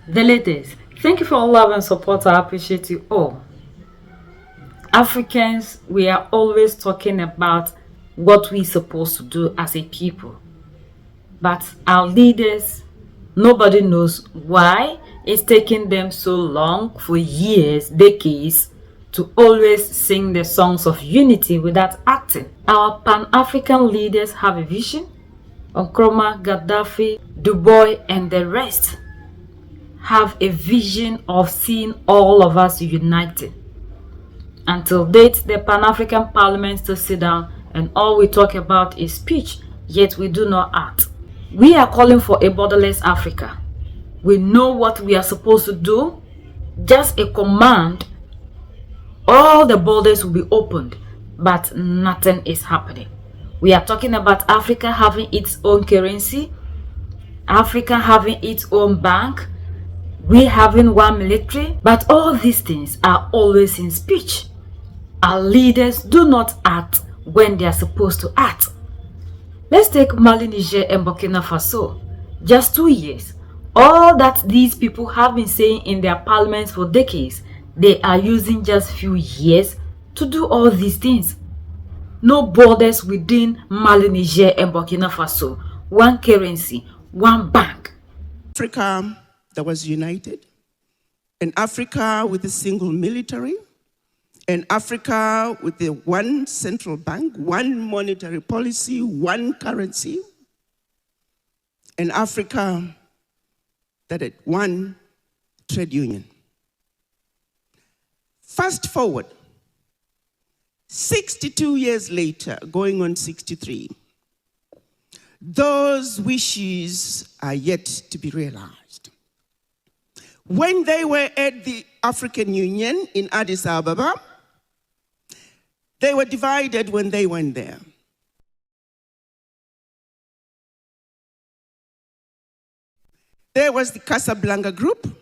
The latest. Thank you for all love and support. I appreciate you all. Africans, we are always talking about what we're supposed to do as a people. But our leaders, nobody knows why it's taking them so long, for years, decades, to always sing the songs of unity without acting. Our Pan-African leaders have a vision. Nkrumah, Gaddafi, Du Bois, and the rest have a vision of seeing all of us united. Until date, the Pan-African Parliament still sit down and all we talk about is speech, yet we do not act. We are calling for a borderless Africa. We know what we are supposed to do. Just a command, all the borders will be opened, but nothing is happening. We are talking about Africa having its own currency, Africa having its own bank, we having one military, but all these things are always in speech. Our leaders do not act when they are supposed to act. Let's take Mali, Niger, and Burkina Faso. Just 2 years. All that these people have been saying in their parliaments for decades, they are using just few years to do all these things. No borders within Mali, Niger, and Burkina Faso. One currency, one bank. Africa that was united, an Africa with a single military, an Africa with the one central bank, one monetary policy, one currency, an Africa that had one trade union. Fast forward, 62 years later, going on 63, those wishes are yet to be realized. When they were at the African Union in Addis Ababa, they were divided when they went there. There was the Casablanca group,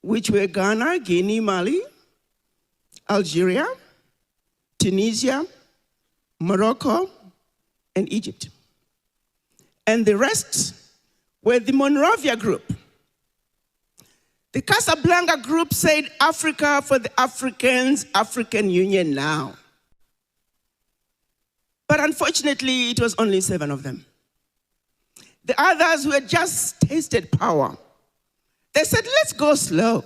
which were Ghana, Guinea, Mali, Algeria, Tunisia, Morocco, and Egypt. And the rest were the Monrovia group. The Casablanca group said Africa for the Africans, African Union now. But unfortunately, it was only 7 of them. The others who had just tasted power, they said, let's go slow.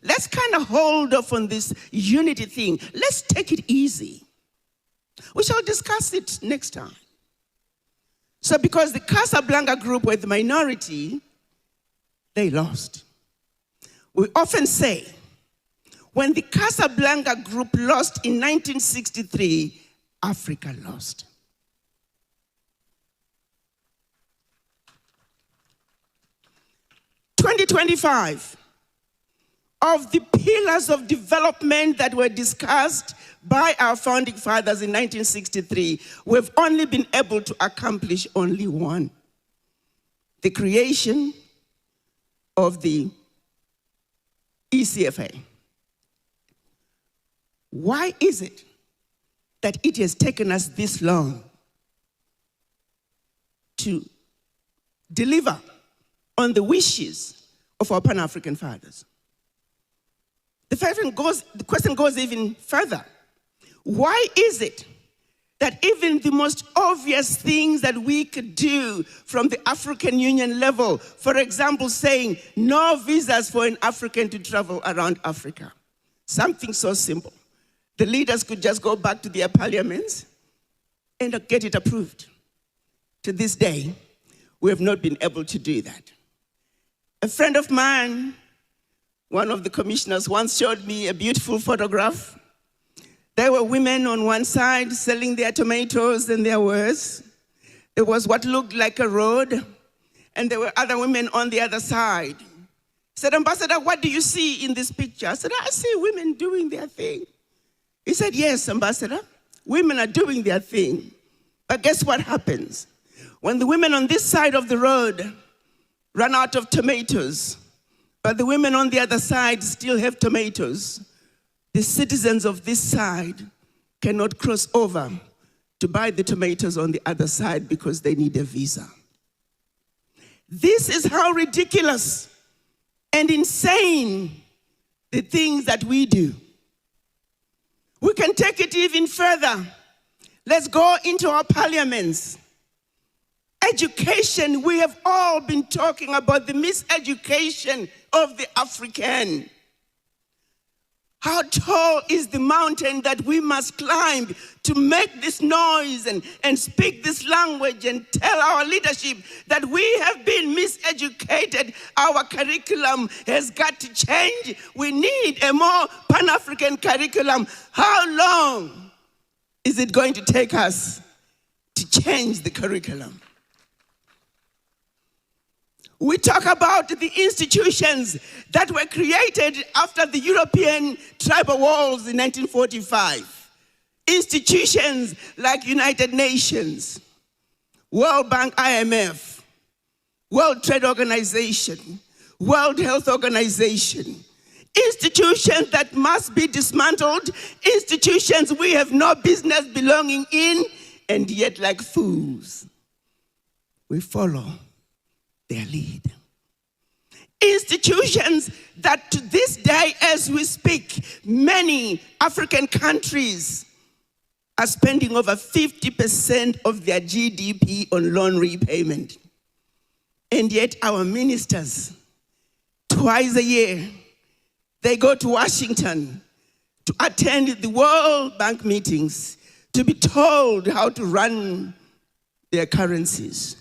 Let's kind of hold off on this unity thing. Let's take it easy. We shall discuss it next time. So because the Casablanca group were the minority, they lost. We often say, when the Casablanca group lost in 1963, Africa lost. "2025, of the pillars of development that were discussed by our founding fathers in 1963, we've only been able to accomplish only one: the creation of the ECFA. Why is it that it has taken us this long to deliver on the wishes of our Pan-African fathers? The question goes even further. Why is it that even the most obvious things that we could do from the African Union level, for example, saying no visas for an African to travel around Africa, something so simple, the leaders could just go back to their parliaments and get it approved. To this day, we have not been able to do that. A friend of mine, one of the commissioners, once showed me a beautiful photograph. There were women on one side selling their tomatoes and their wares. There was what looked like a road, and there were other women on the other side. He said, "Ambassador, what do you see in this picture?" I said, "I see women doing their thing." He said, "Yes, Ambassador, women are doing their thing. But guess what happens? When the women on this side of the road run out of tomatoes, but the women on the other side still have tomatoes, the citizens of this side cannot cross over to buy the tomatoes on the other side because they need a visa." This is how ridiculous and insane the things that we do. We can take it even further. Let's go into our parliaments. Education, we have all been talking about the miseducation of the African. How tall is the mountain that we must climb to make this noise and speak this language and tell our leadership that we have been miseducated? Our curriculum has got to change. We need a more Pan-African curriculum. How long is it going to take us to change the curriculum? We talk about the institutions that were created after the European tribal wars in 1945. Institutions like United Nations, World Bank, IMF, World Trade Organization, World Health Organization. Institutions that must be dismantled, institutions we have no business belonging in, and yet like fools, we follow their lead. Institutions that to this day, as we speak, many African countries are spending over 50% of their GDP on loan repayment. And yet our ministers, twice a year, they go to Washington to attend the World Bank meetings, to be told how to run their currencies,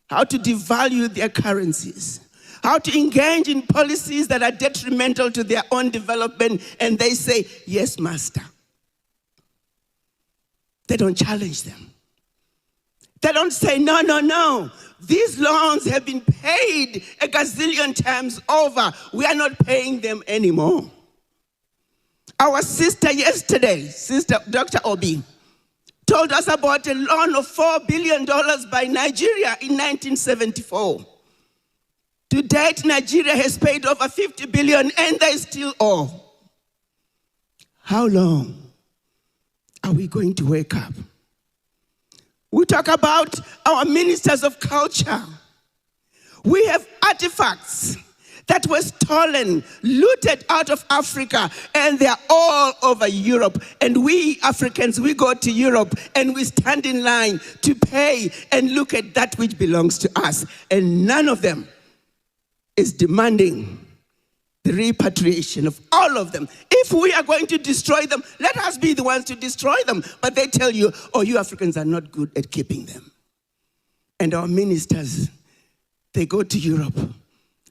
how to devalue their currencies, how to engage in policies that are detrimental to their own development, and they say, yes, master. They don't challenge them. They don't say, no, no, no. These loans have been paid a gazillion times over. We are not paying them anymore. Our sister yesterday, Sister Dr. Obi, told us about a loan of $4 billion by Nigeria in 1974. To date, Nigeria has paid over 50 billion and they still owe. How long are we going to wake up? We talk about our ministers of culture. We have artifacts that were stolen, looted out of Africa, and they're all over Europe. And we Africans, we go to Europe and we stand in line to pay and look at that which belongs to us. And none of them is demanding the repatriation of all of them. If we are going to destroy them, let us be the ones to destroy them. But they tell you, oh, you Africans are not good at keeping them. And our ministers, they go to Europe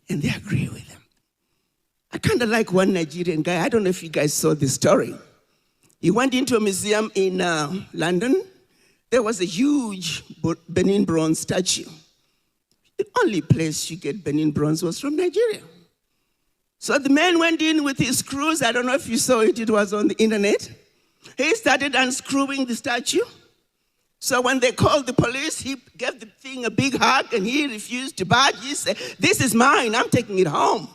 and they agree with them. I kind of like one Nigerian guy. I don't know if you guys saw this story. He went into a museum in London. There was a huge Benin bronze statue. The only place you get Benin bronze was from Nigeria. So the man went in with his screws. I don't know if you saw it. It was on the internet. He started unscrewing the statue. So when they called the police, he gave the thing a big hug and he refused to budge. He said, this is mine, I'm taking it home.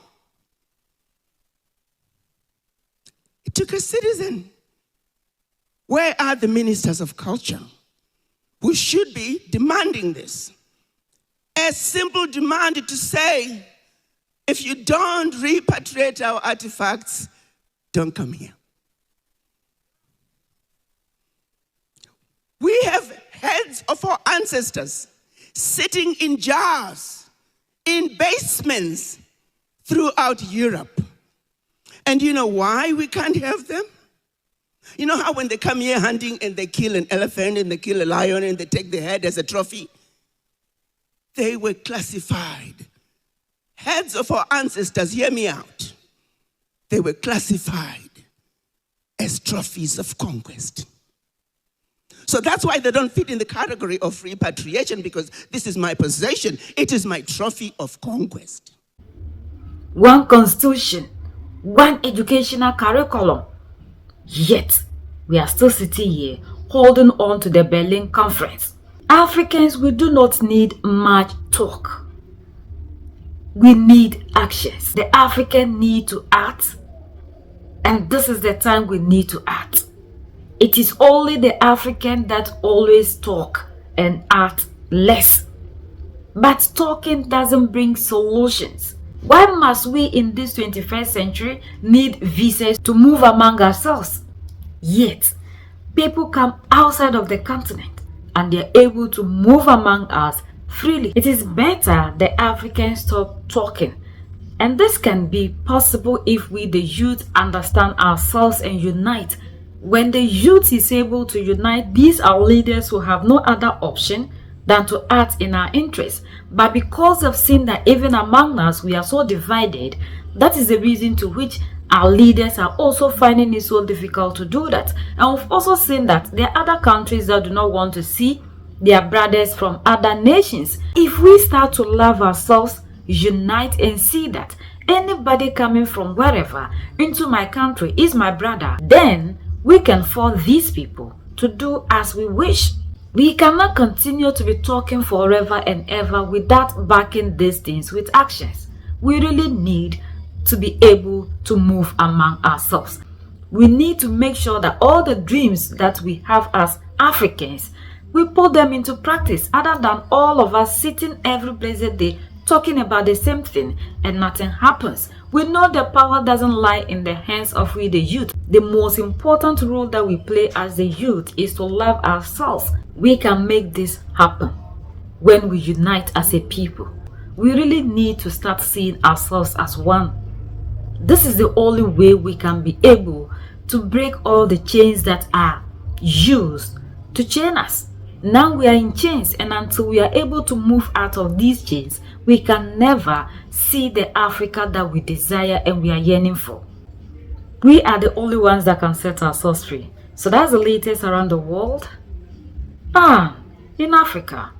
It took a citizen. Where are the ministers of culture who should be demanding this? A simple demand to say, if you don't repatriate our artifacts, don't come here. We have heads of our ancestors sitting in jars, in basements throughout Europe. And you know why we can't have them? You know how when they come here hunting and they kill an elephant and they kill a lion and they take the head as a trophy? They were classified. Heads of our ancestors, hear me out. They were classified as trophies of conquest. So that's why they don't fit in the category of repatriation, because this is my possession. It is my trophy of conquest. One constitution, one educational curriculum. Yet, we are still sitting here holding on to the Berlin Conference. Africans, we do not need much talk. We need actions. The African need to act, and this is the time we need to act. It is only the African that always talk and act less. But talking doesn't bring solutions. Why must we in this 21st century need visas to move among ourselves? Yet, people come outside of the continent and they are able to move among us freely. It is better the Africans stop talking. And this can be possible if we, the youth, understand ourselves and unite. When the youth is able to unite, these are leaders who have no other option than to act in our interest. But because of seeing that even among us we are so divided, that is the reason to which our leaders are also finding it so difficult to do that. And we've also seen that there are other countries that do not want to see their brothers from other nations. If we start to love ourselves, unite, and see that anybody coming from wherever into my country is my brother, then we can force these people to do as we wish. We cannot continue to be talking forever and ever without backing these things with actions. We really need to be able to move among ourselves. We need to make sure that all the dreams that we have as Africans, we put them into practice, other than all of us sitting every blessed day talking about the same thing and nothing happens. We know the power doesn't lie in the hands of we the youth. The most important role that we play as the youth is to love ourselves. We can make this happen when we unite as a people. We really need to start seeing ourselves as one. This is the only way we can be able to break all the chains that are used to chain us. Now we are in chains, and until we are able to move out of these chains, we can never see the Africa that we desire and we are yearning for. We are the only ones that can set ourselves free. So that's the latest around the world. In Africa,